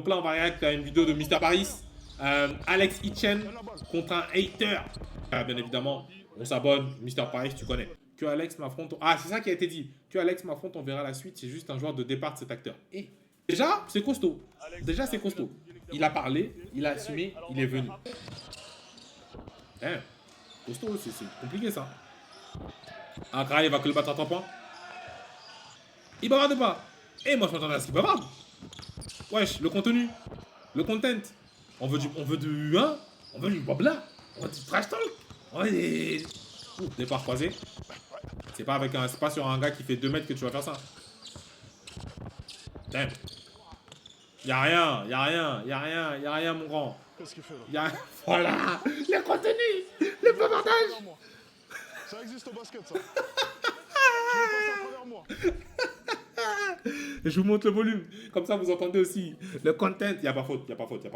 Donc là, on va réagir à une vidéo de Mister Paris, Alex Hitchen contre un hater. Bien évidemment, on s'abonne, Mister Paris, tu connais. Que Alex m'affronte. Ah, c'est ça qui a été dit. Que Alex m'affronte, on verra la suite. C'est juste un joueur de départ de cet acteur. Et déjà, c'est costaud. Déjà, c'est costaud. Il a parlé, il a assumé, il est venu. Hein, costaud, c'est compliqué ça. Ankara, il va que le battre à 3 points. Il bavarde pas. Et moi, je m'attendais à ce qu'il bavarde. Wesh, le contenu, le content. On veut du, hein, on veut du blabla. On veut du trash talk. On veut des... Ouh, départ croisé. C'est pas sur un gars qui fait 2 mètres que tu vas faire ça. Damn. Y'a rien, mon grand. Qu'est-ce qu'il fait là? Voilà, le contenu, le bavardage. Ça existe au basket, ça. Tu veux passer à travers moi? Je vous montre le volume, comme ça vous entendez aussi le content. Y'a pas faute. Arrêtons, y'a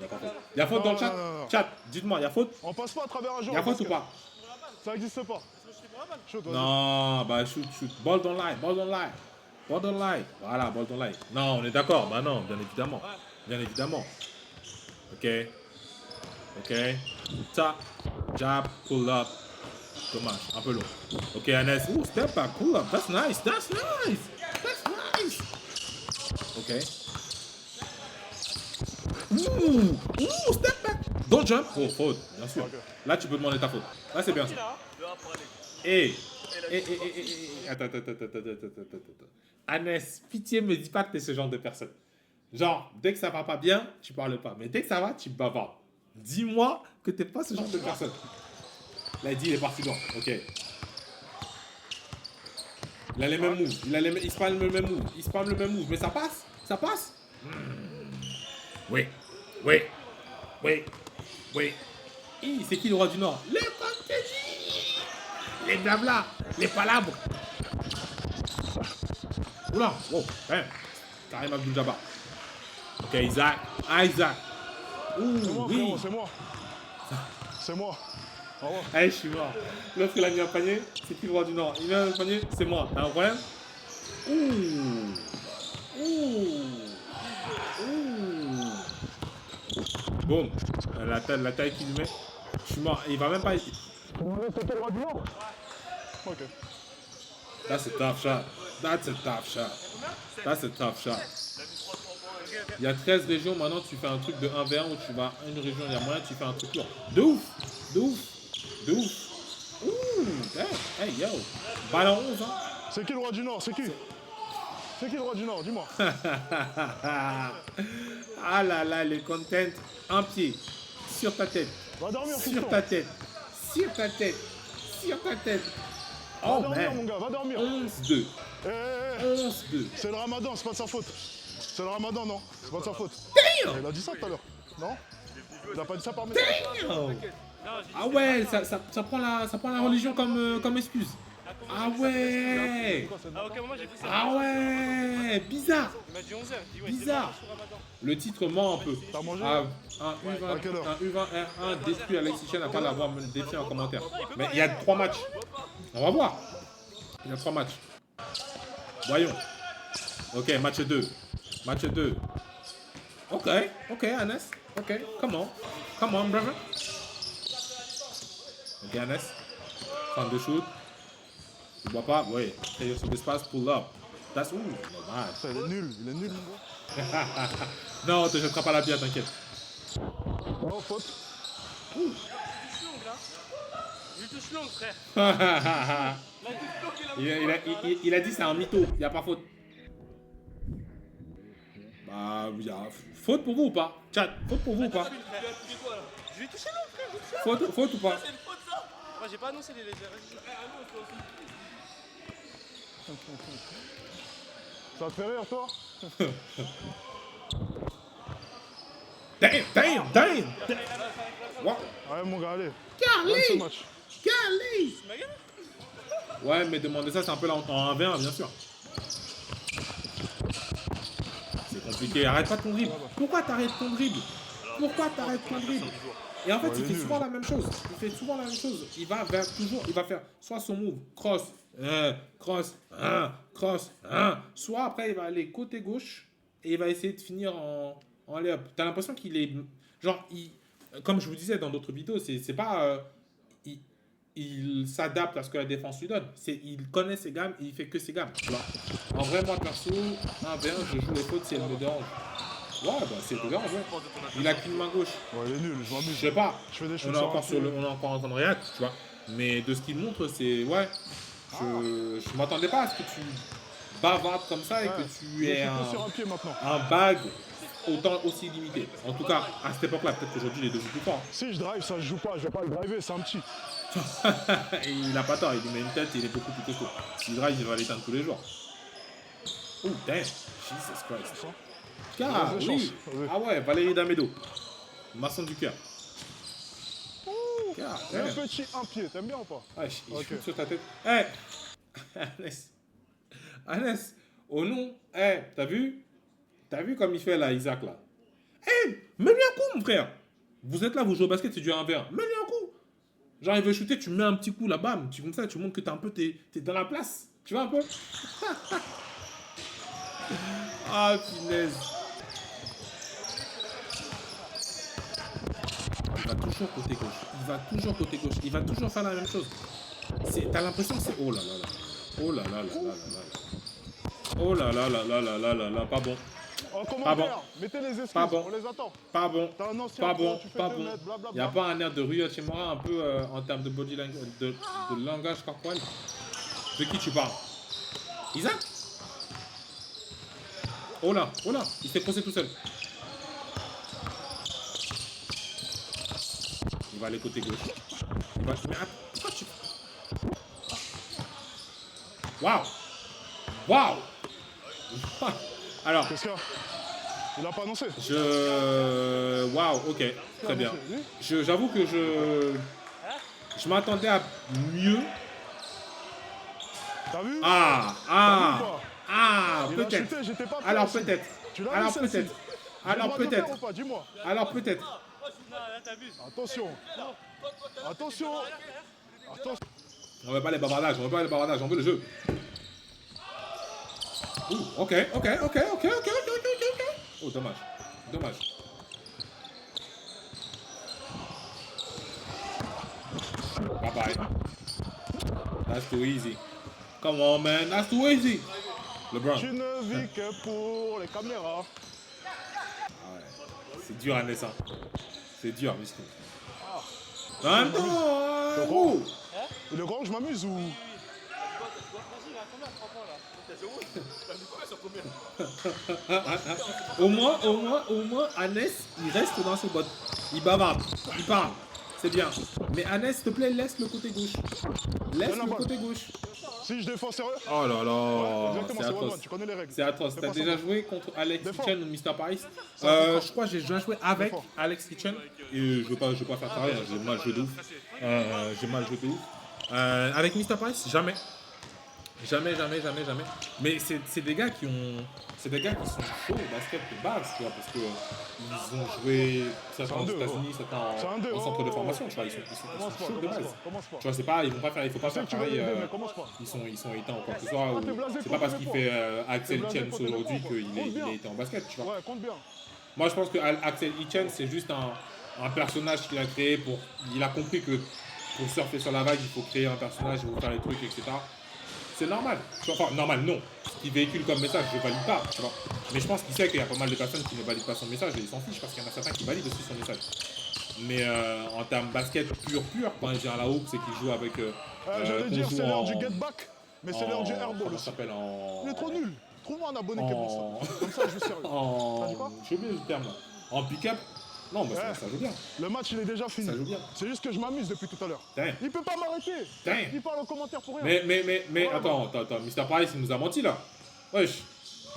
pas faute. Y'a faute dans le chat? Non. Chat, dites-moi, y'a faute? On passe pas à travers un joueur. Y'a faute ou pas? Ça existe pas. Shoot, vas-y. Non, bah shoot. Ball don't lie. Voilà, ball don't lie. Non, on est d'accord. Bah non, bien évidemment. Ok. Ta, jab, pull up. Dommage, un peu long. Ok, Anes. Ouh, step back, pull up. That's nice. Ok. Ouh, step back. Don't jump. Oh, faute, bien sûr. Ok. Là, tu peux demander ta faute. Là, c'est bien ça. Et. Attends. Anes, pitié, me dis pas que t'es ce genre de personne. Genre, dès que ça va pas bien, tu parles pas. Mais dès que ça va, tu bavardes. Dis-moi que t'es pas ce genre de personne. Là, il dit, il est parti dans. Ok. Il a les mêmes moves. Il spam le même move. Mais ça passe. Oui. C'est qui le roi du Nord? Les Fantasy. Les blabla. Les palabres. Oula. Oh. Hein. Karim Abdul-Jabbar. Ok, Isaac. Ouh, C'est moi, oui. frérot, c'est moi. C'est moi. Au revoir. Allez, je suis mort. L'autre, il a mis un panier. C'est qui le roi du Nord? Il a mis un panier. C'est moi. T'as un problème? Ouh. Boum. La taille qu'il lui met. Je suis mort. Il va même pas... C'était le roi du Nord. Ok. That's a tough shot. Il y a 13 régions, maintenant tu fais un truc de 1v1 où tu vas à une région, il y a moyen, tu fais un truc lourd. De ouf. Ouh, damn. Hey, yo. Ballon 11, hein. C'est qui le roi du Nord? C'est qui le roi du Nord? Dis-moi. Ah là là, les content. Un pied. Sur ta tête. Va dormir, Sur fiston. ta tête. Va Oh, dormir, mon man. gars, va dormir. 11-2. Eh. 11-2. C'est le ramadan, c'est pas de sa faute. C'est le ramadan, non. C'est pas de sa faute. Damn. Il a dit ça tout à l'heure. Non? Il a pas dit ça par Damn. message. Ah ouais, ça prend la religion comme excuse. Ah ouais. À aucun moment j'ai fait ça. Ah ouais. Bizarre. Il m'a dit 11h. Il dit ouais, Bizarre. c'est Ramadan. Le titre ment un peu. T'as mangé? Un À quelle heure? U20 R1 détruit Alex Hitchen après l'avoir défié en commentaire. Mais il y a 3 matchs. On va voir. Il y a 3 matchs. Voyons. Ok, match 2. Ok, Anes. Ok, come on, brother. Ok, Anes. Fin de shoot. Tu vois pas? Oui. Tailleur sur l'espace, pull up. That's... Ouh, dommage. Ça, il est nul, mon gars. Non, on te jettera pas la bière, t'inquiète. Oh, faute. Je lui touche longue, frère. il a dit c'est un mytho, il n'y a pas faute. Bah, il y a faute pour vous ou pas? Chat, faute pour vous ou pas? Je lui ai touché long, frère. Faute ou pas? C'est une faute, ça. Moi, j'ai pas annoncé les légers. Ça te fait rire, toi? Damn! Wow. Ouais, mon gars, allez. Carly! Ce match. Carly! Ma gueule. Ouais, mais demander ça, c'est un peu là en 1v1, bien sûr. C'est compliqué, arrête pas ton dribble. Pourquoi t'arrêtes ton dribble? Et en fait, Ouais, il fait nul. souvent la même chose. Il va faire soit son move, cross, cross, cross, soit après il va aller côté gauche et il va essayer de finir en layup. T'as l'impression qu'il est, genre, comme je vous disais dans d'autres vidéos, c'est pas, il s'adapte à ce que la défense lui donne. Il connaît ses gammes et il fait que ses gammes. Tu vois. En vrai, moi perso, 1v1, je joue les fautes si elles me dérangent. Ouais, bah c'est te dérange, ouais. Il a qu'une main gauche. Ouais, il est nul, je Je m'amuse. sais pas. Je fais des On choses est encore on est encore en train de react, tu vois. Mais de ce qu'il montre, c'est ouais. Je m'attendais pas à ce que tu bavardes comme ça et que tu aies sur un pied maintenant. un bag autant aussi limité. En tout cas, à cette époque-là, peut-être qu'aujourd'hui, il est devenu plus fort. Si je drive, ça je joue pas, je vais pas le driver, c'est un petit. Et il a pas tort, il lui met une tête et il est beaucoup plus costaud. S'il drive, il va l'éteindre tous les jours. Oh, damn. Jesus Christ. Car, Mauvaise oui. chance. Vas-y. Ah ouais, Valérie Damedo. Maçon du cœur. Car, Et un petit un pied, t'aimes bien ou pas? ouais, il Ok. shoot sur ta tête. Eh Hannes. Hannes. Oh non. Eh, t'as vu? T'as vu comme il fait là, Isaac là? Eh, mets-lui un coup, mon frère. Vous êtes là, vous jouez au basket, c'est du 1v1. Mets-lui un coup. Genre, il veut shooter, tu mets un petit coup là, bam. Tu, comme ça, tu montres que t'es un peu, t'es dans la place. Tu vois un peu? Ah, punaise. Il va toujours côté gauche. Il va toujours côté gauche. Il va toujours faire la même chose. T'as l'impression que c'est... Oh là là là. Oh là là là là là là. Oh là là là là là là là là. Pas bon. En Pas commentaire, bon. mettez les excuses, Pas bon. on les attend. Pas bon. T'as un ancien Pas pro, bon. tu fais Pas 2 bon. mètres, blablabla. Il n'y a pas un air de Ryu Hachimura un peu en termes de body language, de langage corporel. De qui tu parles? Isaac? Oh là, il s'est crossé tout seul. Il va aller côté gauche. Il va... Mais attends, pourquoi tu... Waouh! Waouh! Alors, Qu'est-ce qu'il y a? Il a pas annoncé. Waouh, ok, très bien. Lui J'avoue que je m'attendais à mieux. T'as vu? Ah, Il a peut-être. chuté, j'étais pas prêt Alors aussi. peut-être. Tu l'as Alors vu, celle-ci? peut-être. J'ai le Alors droit de le peut-être. faire ou pas? Dis-moi. Alors peut-être. Non, là, t'abuses. Attention. Attention. Attention. On veut pas les bavardages, on veut le jeu. Ouh, ok. Oh, dommage. Bye bye. That's too easy. Come on, man, that's too easy. LeBron. Tu ne vis que pour les caméras. Ah ouais. C'est dur à naissance. C'est dur, Miskin. En même temps, gros. Il est grand, je m'amuse ou. Vas-y, il a combien 3 points là? T'as 0? T'as mis combien sur combien? Au moins, Hannes, il reste dans ses bottes. Il bavarde, il parle. C'est bien. Mais Hannes, s'il te plaît, laisse le côté gauche. Laisse le côté gauche. Si je défends sérieux? Oh là là, Exactement, c'est c'est atroce. one-one, tu connais les règles. C'est atroce. T'as Défends déjà ça. joué contre Alex Défends. Kitchen ou Mr. Paris? Ça, Je crois que j'ai déjà joué avec Défends. Alex Kitchen. Et je veux pas faire pareil, hein, j'ai mal joué de ouf. Avec Mr. Price, jamais. Jamais. Mais c'est des gars qui ont. C'est des gars qui sont chauds au basket de base, tu vois, parce que ils ont joué certains aux deux, États-Unis, certains C'est un deux, en centre de oh. formation, tu vois, ils sont Commence pas, chauds de base. commence pas. Tu vois, c'est pas, ils vont pas faire, il faut pas Je sais faire que tu veux pareil. l'aider, mais commence pas. Ils sont éteints ou quoi que ce soit. Ou... t'es blasé C'est pour pas parce tes qu'il efforts. fait Axel T'es blasé Hitchens pour tes aujourd'hui efforts, qu'il quoi. Compte il bien. est éteint en basket, tu vois. Ouais, compte bien. Moi, je pense que Axel Hitchens, c'est juste un personnage qu'il a créé pour. Il a compris que pour surfer sur la vague, il faut créer un personnage, il faut faire les trucs, etc. C'est normal. Tu vois, enfin, normal, non. Ce qu'il véhicule comme message, je ne valide pas, tu vois. Mais je pense qu'il sait qu'il y a pas mal de personnes qui ne valident pas son message et il s'en fiche parce qu'il y en a certains qui valident aussi son message. Mais en termes basket pur, quand il vient à la hoop, c'est qu'il joue avec. J'allais dire, qu'on joue c'est l'heure en- du get back, mais c'est l'heure du airball Comment ça aussi. s'appelle en. Il est trop nul. Trouve-moi un abonné qui est bon En. ça. Comme ça, je joue sérieux. T'as dit quoi? J'ai oublié le terme là. En pick-up. Non, bah Ouais. ça joue bien. Le match, il est déjà fini. Ça joue bien. C'est juste que je m'amuse depuis tout à l'heure. Damn. Il peut pas m'arrêter. Damn. Il parle en commentaire pour rien. Mais attends, Mr. Price, il nous a menti là. Wesh.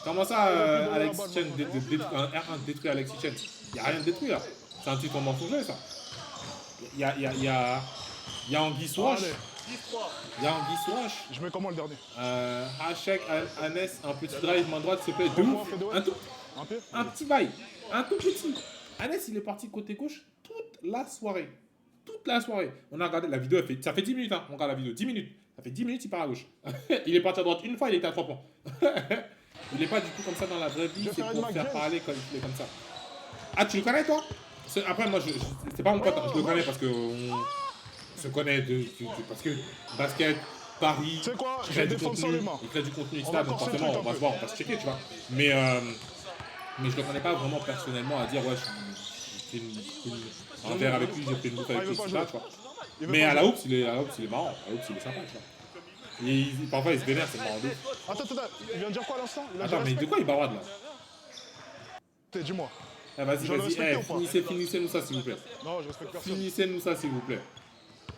Comment ça, Il a plus Alex de la Hitchens balle, un R1 détruit Alex Hitchens? Il n'y a rien de détruit là. C'est un titre mensonger ça. Il y a Anguille Swash. Allez, 10-3. Il y a Anguille Swash. je mets comment le dernier? Hachek, Hannes, un petit drive main droite s'il te plaît. De ouf. Un pied? Un petit bail. Un tout petit. Hannes, il est parti côté gauche toute la soirée. On a regardé la vidéo, ça fait 10 minutes, hein. On regarde la vidéo, 10 minutes. Ça fait 10 minutes, il part à gauche. Il est parti à droite une fois, il était à 3 points. Il n'est pas du tout comme ça dans la vraie vie, Je vais c'est faire une pour faire McGuire. parler quand il est comme ça. Ah, tu le connais toi? Après, moi, c'est pas mon pote, hein, je le connais parce que on se connaît parce que basket, Paris, Tu sais quoi, il je vais crée du défendre sans contenu, les mains. il crée du contenu, etc. On va Donc corser le forcément, truc on va un se peu. voir, on va se checker, tu vois. Mais je le connais pas vraiment personnellement à dire, ouais, j'ai fait un verre avec lui, j'ai fait une bouffe avec il lui, veut pas etc. jouer. Tu vois. Il veut Mais pas à la jouer. hoops, il est marrant, à la hoops, il est sympa, tu vois. Parfois, il se vénère, c'est marrant de ouf. Attends, il vient de dire quoi à l'instant? Il a dit Attends, mais respect. de quoi il bavarde là? Dis-moi. Ah, vas-y, Je dois le vas-y, respecter ou pas? finissez-nous ça s'il vous plaît. Non, je respecte personne. Finissez-nous ça s'il vous plaît.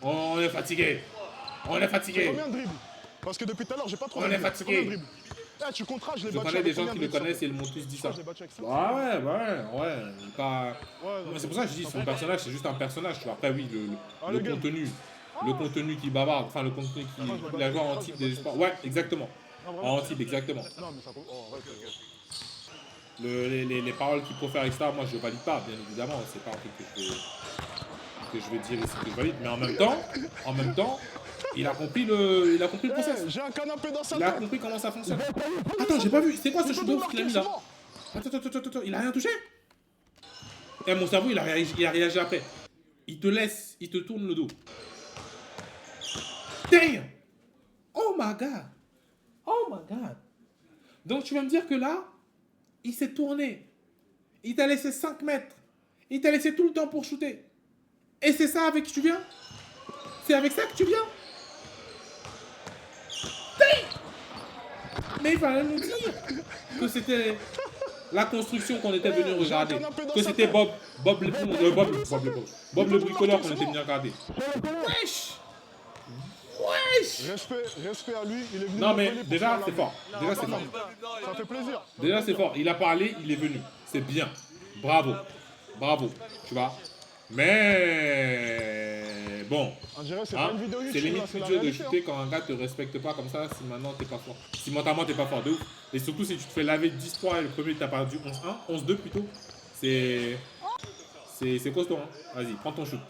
On est fatigué. On est J'ai fatigué. combien de dribbles? Parce que depuis tout à l'heure, j'ai pas trop On de est dribbles. fatigué. Combien de dribbles? Eh, tu compteras, je l'ai Je battu connais avec des gens combien qui de le dribbles, connaissent et ils m'ont tous dit ça. Je l'ai battu avec ça. Ah ouais. Il est pas... Ouais, Moi, c'est pour ça que je dis son personnage, c'est juste un personnage. Tu vois. Après, oui, Ah, le le game. contenu. Le contenu qui bavarde, enfin le contenu qui la joue en type des sports. Ouais, exactement. Non, vraiment. En type, exactement. Non, mais ça compte. Oh, arrête. Les paroles qu'il profère, etc., moi je valide pas, bien évidemment. C'est pas un truc que je vais dire ici que je valide. Mais en même temps, il a compris le process. Eh, j'ai un canapé dans sa Il a tête. compris comment ça fonctionne. Attends, j'ai pas vu. C'est quoi ce Tu shoot peux de nous ouf qu'il a marquer, mis là? c'est mort. Attends, il a rien touché? Eh, mon cerveau, il a réagi après. Il te tourne le dos. Damn! Oh my god! Oh my god! Donc tu vas me dire que là, il s'est tourné. Il t'a laissé 5 mètres. Il t'a laissé tout le temps pour shooter. Et c'est ça avec qui tu viens? C'est avec ça que tu viens? Damn! Mais il fallait nous dire que c'était la construction qu'on était venu regarder. Que c'était Bob le bricoleur qu'on était venu regarder. Wesh! Wesh! Respect à lui, il est venu. Non me mais voler pour déjà faire c'est la- fort. Déjà c'est non, fort. Ça fait plaisir. Déjà c'est fort. Il a parlé, il est venu. C'est bien. Bravo. Tu vois. Mais bon. On dirait c'est Hein, pas une vidéo c'est YouTube, limite là, c'est la plus dur de réalité. chuter quand un gars te respecte pas comme ça si maintenant t'es pas fort. Si mentalement t'es pas fort de ouf. Et surtout si tu te fais laver 10-3 et le premier t'as perdu 11-1, 11-2 plutôt. C'est costaud hein. Vas-y, prends ton shoot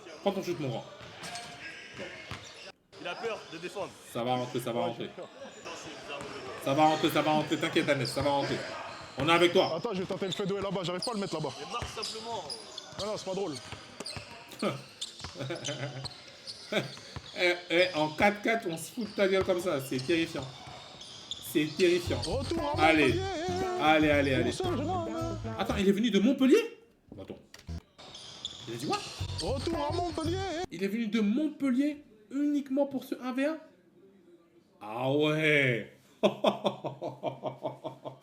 mon grand. Il a peur de défendre. Ça va rentrer. Ça va rentrer, t'inquiète Anes, ça va rentrer. On est avec toi. Attends, je vais tenter le fadeaway là-bas, j'arrive pas à le mettre là-bas. Mais marche simplement. Non, c'est pas drôle. En 4-4, on se fout de ta gueule comme ça, c'est terrifiant. C'est terrifiant. Retour à Allez. Montpellier. Allez. Pour ce jeune homme. Attends, il est venu de Montpellier? Attends. Il a dit quoi? Retour à Montpellier. Il est venu de Montpellier uniquement pour ce 1v1? Ah ouais.